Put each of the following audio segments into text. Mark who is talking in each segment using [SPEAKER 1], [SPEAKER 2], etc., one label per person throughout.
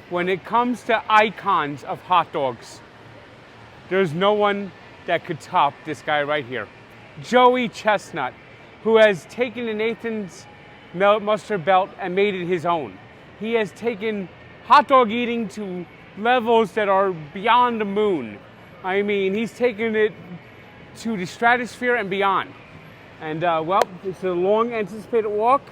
[SPEAKER 1] when it comes to icons of hot dogs, there's no one that could top this guy right here. Joey Chestnut, who has taken the Nathan's mustard belt and made it his own. He has taken hot dog eating to levels that are beyond the moon. I mean, he's taken it to the stratosphere and beyond. And well, it's a long anticipated walk.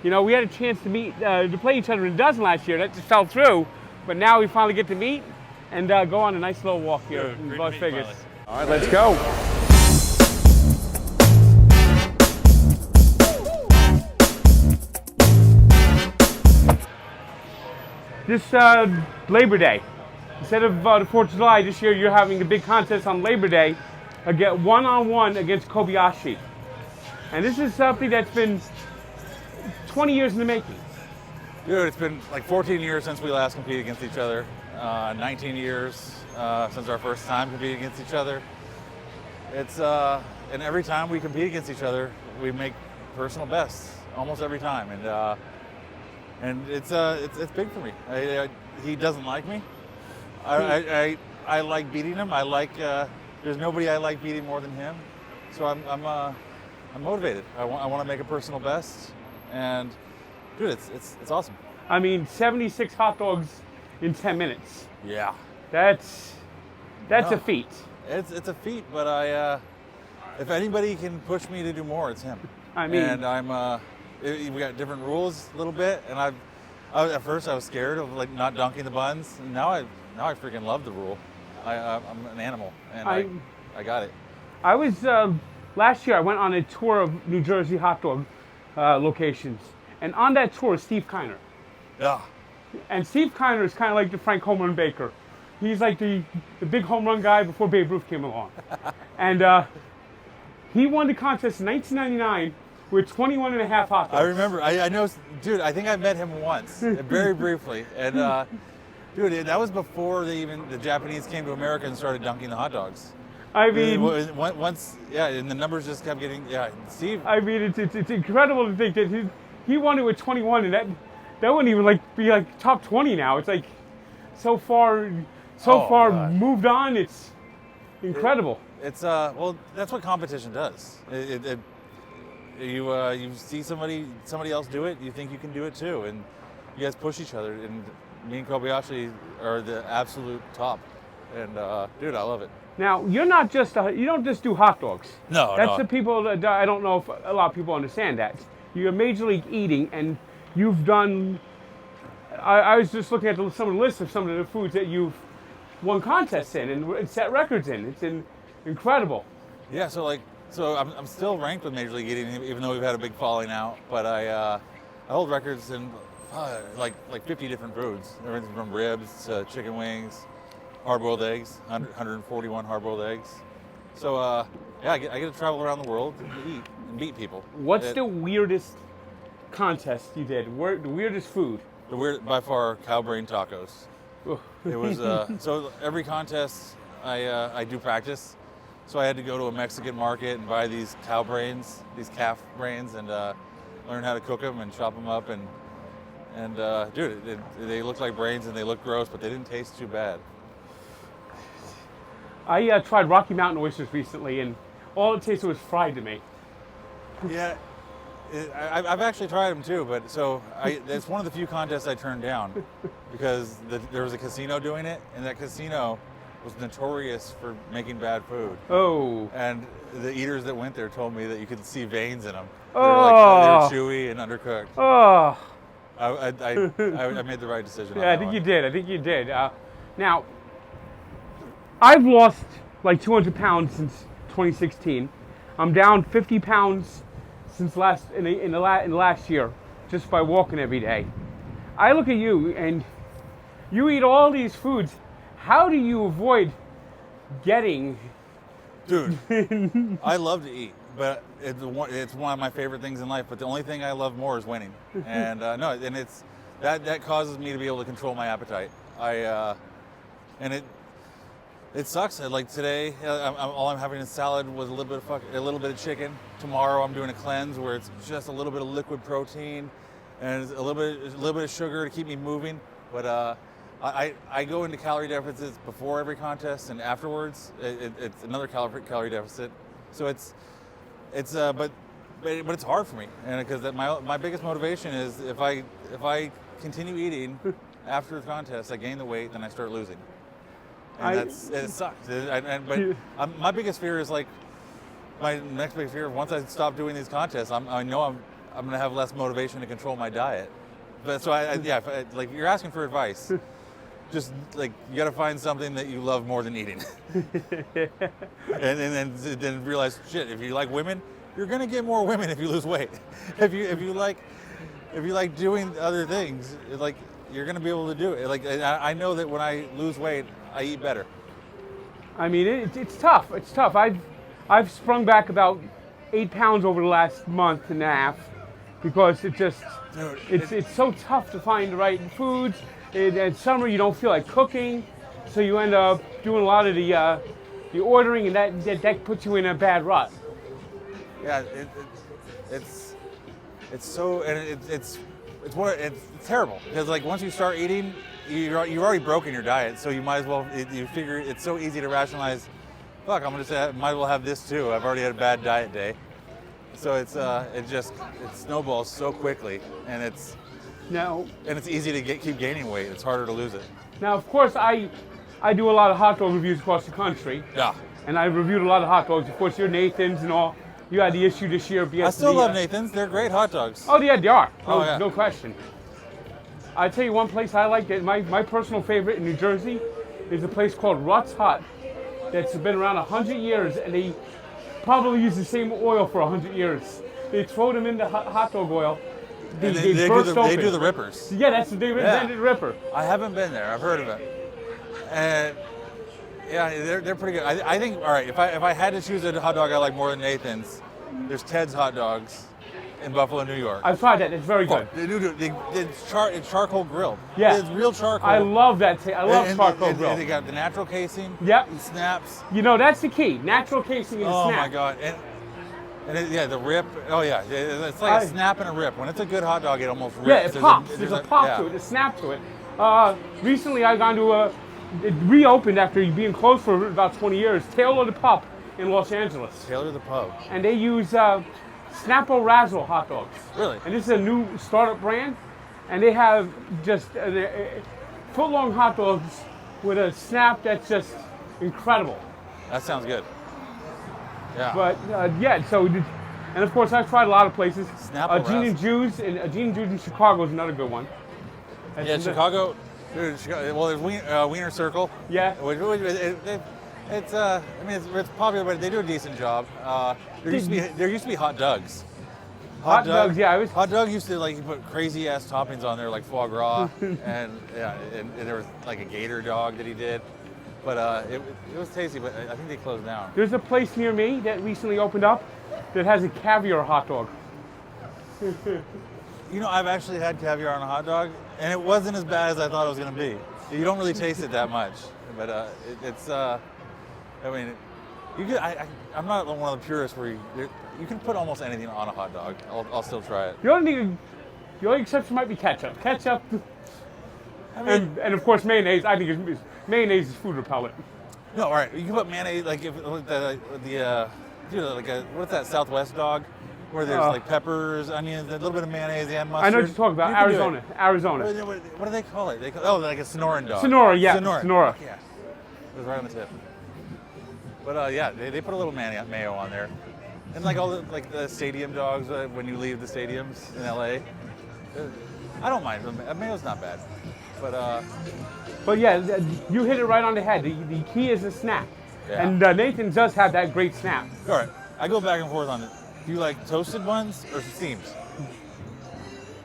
[SPEAKER 1] You know, we had a chance to play each other in a dozen last year. That just fell through. But now we finally get to meet and go on a nice little walk here in Las Vegas. All right, let's go. This Labor Day, instead of the 4th of July, this year you're having a big contest on Labor Day, one-on-one against Kobayashi. And this is something that's been 20 years in the making.
[SPEAKER 2] Dude, it's been like 14 years since we last competed against each other. 19 years since our first time competing against each other. And every time we compete against each other, we make personal bests almost every time. And it's big for me. He doesn't like me. I like beating him. There's nobody I like beating more than him. So I'm motivated. I want to make a personal best, and dude, it's awesome.
[SPEAKER 1] I mean, 76 hot dogs in 10 minutes.
[SPEAKER 2] Yeah.
[SPEAKER 1] That's a feat.
[SPEAKER 2] It's a feat, but if anybody can push me to do more, it's him.
[SPEAKER 1] I mean,
[SPEAKER 2] and we got different rules a little bit, and at first I was scared of like not dunking the buns, and now I freaking love the rule. I'm an animal, and I got it.
[SPEAKER 1] I was last year. I went on a tour of New Jersey hot dog locations, and on that tour, Steve Kiner.
[SPEAKER 2] Yeah.
[SPEAKER 1] And Steve Kiner is kind of like the Frank Home Run Baker. He's like the big home run guy before Babe Ruth came along, and he won the contest in 1999 with 21 and a half hot dogs.
[SPEAKER 2] I remember. I know, dude. I think I met him once, very briefly, and dude, that was before the Japanese came to America and started dunking the hot dogs.
[SPEAKER 1] I mean,
[SPEAKER 2] once, yeah, and the numbers just kept getting, yeah, Steve.
[SPEAKER 1] I mean, it's incredible to think that he won it with 21, and that wouldn't even be top 20 now. It's like so far
[SPEAKER 2] God.
[SPEAKER 1] moved on. It's incredible.
[SPEAKER 2] Well, that's what competition does. You see somebody else do it, you think you can do it too, and you guys push each other. And me and Kobayashi are the absolute top, and dude, I love it.
[SPEAKER 1] Now, you're not just you don't just do hot dogs.
[SPEAKER 2] No,
[SPEAKER 1] that's the people that I don't know if a lot of people understand that. You're Major League Eating, and you've done. I was just looking at some of the lists of some of the foods that you've won contests in and set records in. It's incredible.
[SPEAKER 2] Yeah, so I'm still ranked with Major League Eating, even though we've had a big falling out. But I hold records in like 50 different foods, everything from ribs to chicken wings, hard-boiled eggs, 141 hard-boiled eggs. So yeah, I get to travel around the world and eat and beat people.
[SPEAKER 1] What's the weirdest contest you did? The weirdest food?
[SPEAKER 2] By far, cow brain tacos. It was so every contest I do practice. So I had to go to a Mexican market and buy these cow brains, these calf brains, and learn how to cook them and chop them up. And dude, they look like brains and they look gross, but they didn't taste too bad.
[SPEAKER 1] I tried Rocky Mountain oysters recently, and all it tasted was fried to me.
[SPEAKER 2] Yeah, I've actually tried them too, but it's one of the few contests I turned down because there was a casino doing it, and that casino was notorious for making bad food.
[SPEAKER 1] Oh.
[SPEAKER 2] And the eaters that went there told me that you could see veins in them.
[SPEAKER 1] Oh.
[SPEAKER 2] They were chewy and undercooked.
[SPEAKER 1] Oh.
[SPEAKER 2] I made the right decision.
[SPEAKER 1] Yeah, I think you did. Now, I've lost like 200 pounds since 2016. I'm down 50 pounds since in the last year, just by walking every day. I look at you, and you eat all these foods. How do you avoid getting?
[SPEAKER 2] Dude, I love to eat, but it's one of my favorite things in life. But the only thing I love more is winning, and it's that causes me to be able to control my appetite. It sucks. Like today, all I'm having is salad with a little bit of chicken. Tomorrow, I'm doing a cleanse where it's just a little bit of liquid protein and a little bit of sugar to keep me moving. But I go into calorie deficits before every contest and afterwards. It's another calorie deficit. So it's but it's hard for me, and because my biggest motivation is if I continue eating after the contest, I gain the weight, then I start losing, and it sucks. My biggest fear is like my next big fear. Once I stop doing these contests, I know I'm going to have less motivation to control my diet. But so like you're asking for advice. Just like you got to find something that you love more than eating, and then realize shit. If you like women, you're gonna get more women if you lose weight. If you like doing other things, like you're gonna be able to do it. Like I know that when I lose weight, I eat better.
[SPEAKER 1] I mean, it's tough. It's tough. I've sprung back about 8 pounds over the last month and a half because it's so tough to find the right foods. In summer, you don't feel like cooking, so you end up doing a lot of the ordering, and that puts you in a bad rut.
[SPEAKER 2] Yeah, it's so, and it's terrible because like once you start eating, you've already broken your diet, so you might as well. You figure it's so easy to rationalize. Fuck, I'm gonna say I might as well have this too. I've already had a bad diet day, so it snowballs so quickly, and it's easy to keep gaining weight. It's harder to lose it.
[SPEAKER 1] Now, of course, I do a lot of hot dog reviews across the country.
[SPEAKER 2] Yeah.
[SPEAKER 1] And I've reviewed a lot of hot dogs. Of course, your Nathan's and all. You had the issue this year.
[SPEAKER 2] I still love Nathan's. They're great hot dogs.
[SPEAKER 1] Oh, yeah, they are.
[SPEAKER 2] No
[SPEAKER 1] question. I tell you one place I like that my personal favorite in New Jersey is a place called Rutt's Hut that's been around 100 years, and they probably use the same oil for 100 years. They throw them into hot dog oil. They
[SPEAKER 2] do the rippers.
[SPEAKER 1] Yeah, that's the invented ripper.
[SPEAKER 2] I haven't been there. I've heard of it. And yeah, they're pretty good. I think, all right, if I had to choose a hot dog I like more than Nathan's, there's Ted's Hot Dogs in Buffalo, New York.
[SPEAKER 1] I've tried that. It's very good.
[SPEAKER 2] It's charcoal grilled.
[SPEAKER 1] Yeah.
[SPEAKER 2] It's real charcoal.
[SPEAKER 1] I love that. I love charcoal grill.
[SPEAKER 2] They got the natural casing.
[SPEAKER 1] Yep.
[SPEAKER 2] It snaps.
[SPEAKER 1] You know, that's the key. Natural casing and snap.
[SPEAKER 2] Oh, my God. The rip. Oh, yeah. It's like a snap and a rip. When it's a good hot dog, it almost rips.
[SPEAKER 1] Yeah, it pops. There's a pop to it, a snap to it. Recently, I've gone to it reopened after being closed for about 20 years, Taylor the Pup in Los Angeles.
[SPEAKER 2] Taylor the Pup.
[SPEAKER 1] And they use Snappo Razzle hot dogs.
[SPEAKER 2] Really?
[SPEAKER 1] And this is a new startup brand. And they have just foot-long hot dogs with a snap that's just incredible.
[SPEAKER 2] That sounds good. Yeah.
[SPEAKER 1] But and of course I've tried a lot of places. Gene and Juice in Chicago is another good one.
[SPEAKER 2] Chicago. Dude, well, there's Wiener Circle.
[SPEAKER 1] Yeah.
[SPEAKER 2] It's popular, but they do a decent job. There used to be hot dogs.
[SPEAKER 1] Hot dogs, yeah.
[SPEAKER 2] Hot dog used to you put crazy ass toppings on there like foie gras, and there was like a gator dog that he did. But it was tasty, but I think they closed down.
[SPEAKER 1] There's a place near me that recently opened up that has a caviar hot dog.
[SPEAKER 2] You know, I've actually had caviar on a hot dog, and it wasn't as bad as I thought it was going to be. You don't really taste it that much, but I'm not one of the purists where you can put almost anything on a hot dog. I'll still try it.
[SPEAKER 1] The only exception might be ketchup. Ketchup, and of course mayonnaise. I think mayonnaise is food repellent.
[SPEAKER 2] No, all right. You can put mayonnaise what's that Southwest dog? Where there's like peppers, onions, a little bit of mayonnaise and mustard.
[SPEAKER 1] I know what you're talking about. Arizona.
[SPEAKER 2] What do they call it? Like a Sonoran dog.
[SPEAKER 1] Sonora, yeah. Sonora.
[SPEAKER 2] Yeah. It was right on the tip. But they put a little mayo on there. And like all the stadium dogs when you leave the stadiums in LA. I don't mind. Mayo's not bad. But
[SPEAKER 1] yeah, you hit it right on the head. The key is the snap.
[SPEAKER 2] Yeah.
[SPEAKER 1] And Nathan does have that great snap.
[SPEAKER 2] All right. I go back and forth on it. Do you like toasted ones or steamed?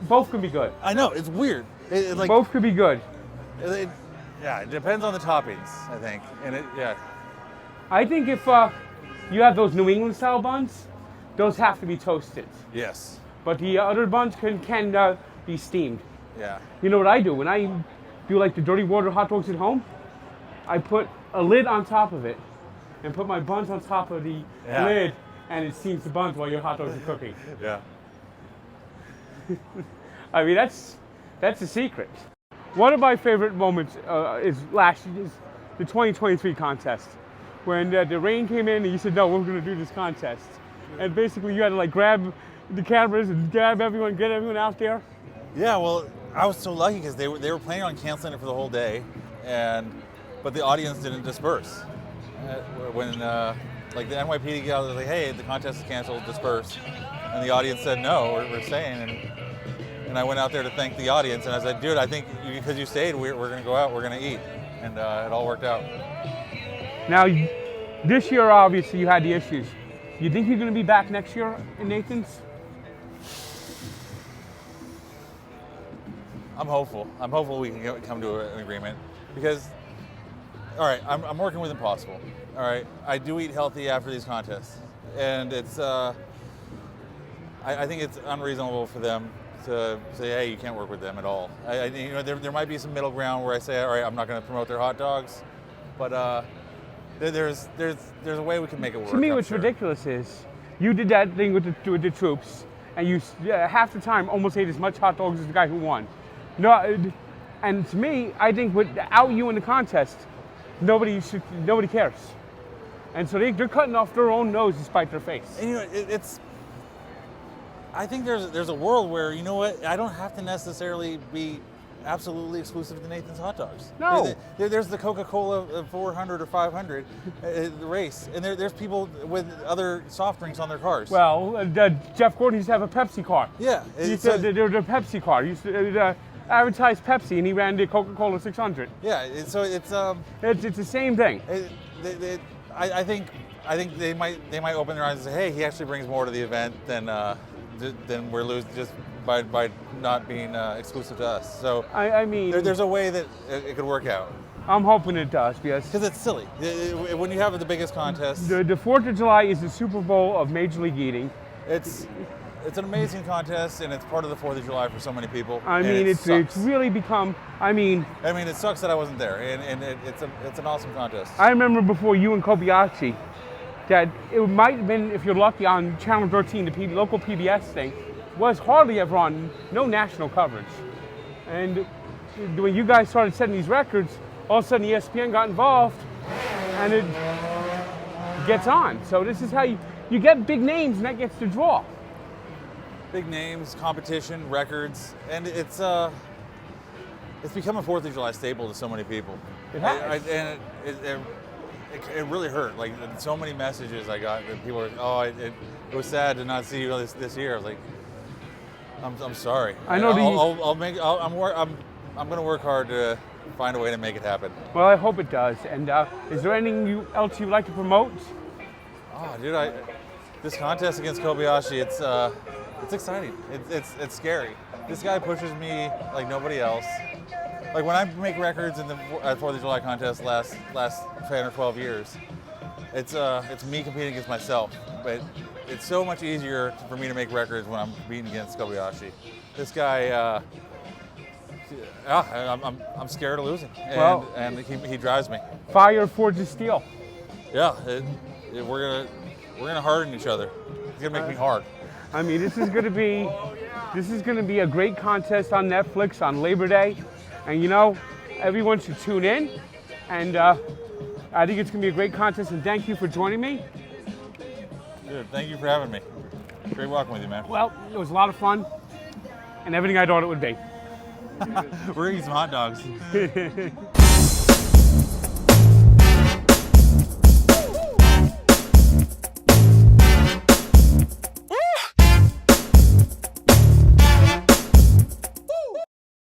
[SPEAKER 1] Both can be good.
[SPEAKER 2] I know, it's weird.
[SPEAKER 1] Both could be good.
[SPEAKER 2] It depends on the toppings, I think.
[SPEAKER 1] I think if you have those New England style buns, those have to be toasted.
[SPEAKER 2] Yes.
[SPEAKER 1] But the other buns can be steamed.
[SPEAKER 2] Yeah.
[SPEAKER 1] You know what I do? When I do like the dirty water hot dogs at home, I put a lid on top of it and put my buns on top of the lid, and it steams the buns while your hot dogs are cooking.
[SPEAKER 2] Yeah.
[SPEAKER 1] I mean, that's the secret. One of my favorite moments is the 2023 contest, when the rain came in and you said, no, we're going to do this contest. And basically you had to like grab the cameras and grab everyone, get everyone out there.
[SPEAKER 2] Yeah, well, I was so lucky because they were planning on canceling it for the whole day, but the audience didn't disperse. When like the NYPD got was like, hey, the contest is canceled, disperse. And the audience said, no, we're staying. And I went out there to thank the audience, and I said, dude, I think because you stayed, we're going to go out, we're going to eat. And it all worked out.
[SPEAKER 1] Now, this year, obviously, you had the issues. You think you're going to be back next year in Nathan's?
[SPEAKER 2] I'm hopeful. I'm hopeful we can come to an agreement. Because, all right, I'm working with Impossible. All right, I do eat healthy after these contests. And it's, I think it's unreasonable for them to say, hey, you can't work with them at all. There might be some middle ground where I say, all right, I'm not going to promote their hot dogs, but there's a way we can make it work.
[SPEAKER 1] To me, what's ridiculous is you did that thing with the troops, and you half the time almost ate as much hot dogs as the guy who won. No, and to me, I think without you in the contest, nobody cares, and so they're cutting off their own nose to spite their face.
[SPEAKER 2] And it's. I think there's a world where, you know what, I don't have to necessarily be absolutely exclusive to Nathan's Hot Dogs.
[SPEAKER 1] No.
[SPEAKER 2] There's the Coca-Cola 400 or 500 race, and there's people with other soft drinks on their cars.
[SPEAKER 1] Well, Jeff Gordon used to have a Pepsi car.
[SPEAKER 2] Yeah.
[SPEAKER 1] He said there was a Pepsi car. He used to advertise Pepsi, and he ran the Coca-Cola 600.
[SPEAKER 2] Yeah, so it's
[SPEAKER 1] the same thing.
[SPEAKER 2] I think they might open their eyes and say, hey, he actually brings more to the event than we're losing just by not being exclusive to us. So
[SPEAKER 1] I mean,
[SPEAKER 2] there's a way that it could work out.
[SPEAKER 1] I'm hoping it does, because
[SPEAKER 2] it's silly. When you have the biggest contest,
[SPEAKER 1] the 4th of July is the Super Bowl of Major League Eating.
[SPEAKER 2] It's an amazing contest, and it's part of the 4th of July for so many people.
[SPEAKER 1] I mean, it's really become. I mean,
[SPEAKER 2] it sucks that I wasn't there, and it's an awesome contest.
[SPEAKER 1] I remember before you and Kobayashi, that it might have been, if you're lucky, on Channel 13, the local PBS thing, was hardly ever on, no national coverage. And when you guys started setting these records, all of a sudden ESPN got involved, and it gets on. So this is how you get big names, and that gets the draw.
[SPEAKER 2] Big names, competition, records, and it's become a 4th of July staple to so many people.
[SPEAKER 1] It has.
[SPEAKER 2] It really hurt. Like, so many messages I got that people were, it was sad to not see you this year. I was like, I'm sorry.
[SPEAKER 1] I know.
[SPEAKER 2] I'm going to work hard to find a way to make it happen.
[SPEAKER 1] Well, I hope it does. And is there anything else you'd like to promote?
[SPEAKER 2] Oh, dude, this contest against Kobayashi, it's exciting. It's scary. This guy pushes me like nobody else. Like, when I make records in the 4th of July contest last 10 or 12 years, it's me competing against myself. But it's so much easier for me to make records when I'm competing against Kobayashi. This guy, I'm scared of losing, and he drives me.
[SPEAKER 1] Fire forges steel.
[SPEAKER 2] Yeah, we're gonna harden each other. It's gonna make me hard.
[SPEAKER 1] I mean, this is gonna be a great contest on Netflix on Labor Day. And everyone should tune in, and I think it's going to be a great contest, and thank you for joining me.
[SPEAKER 2] Dude, thank you for having me. Great walking with you, man.
[SPEAKER 1] Well, it was a lot of fun, and everything I thought it would be.
[SPEAKER 2] We're eating some hot dogs.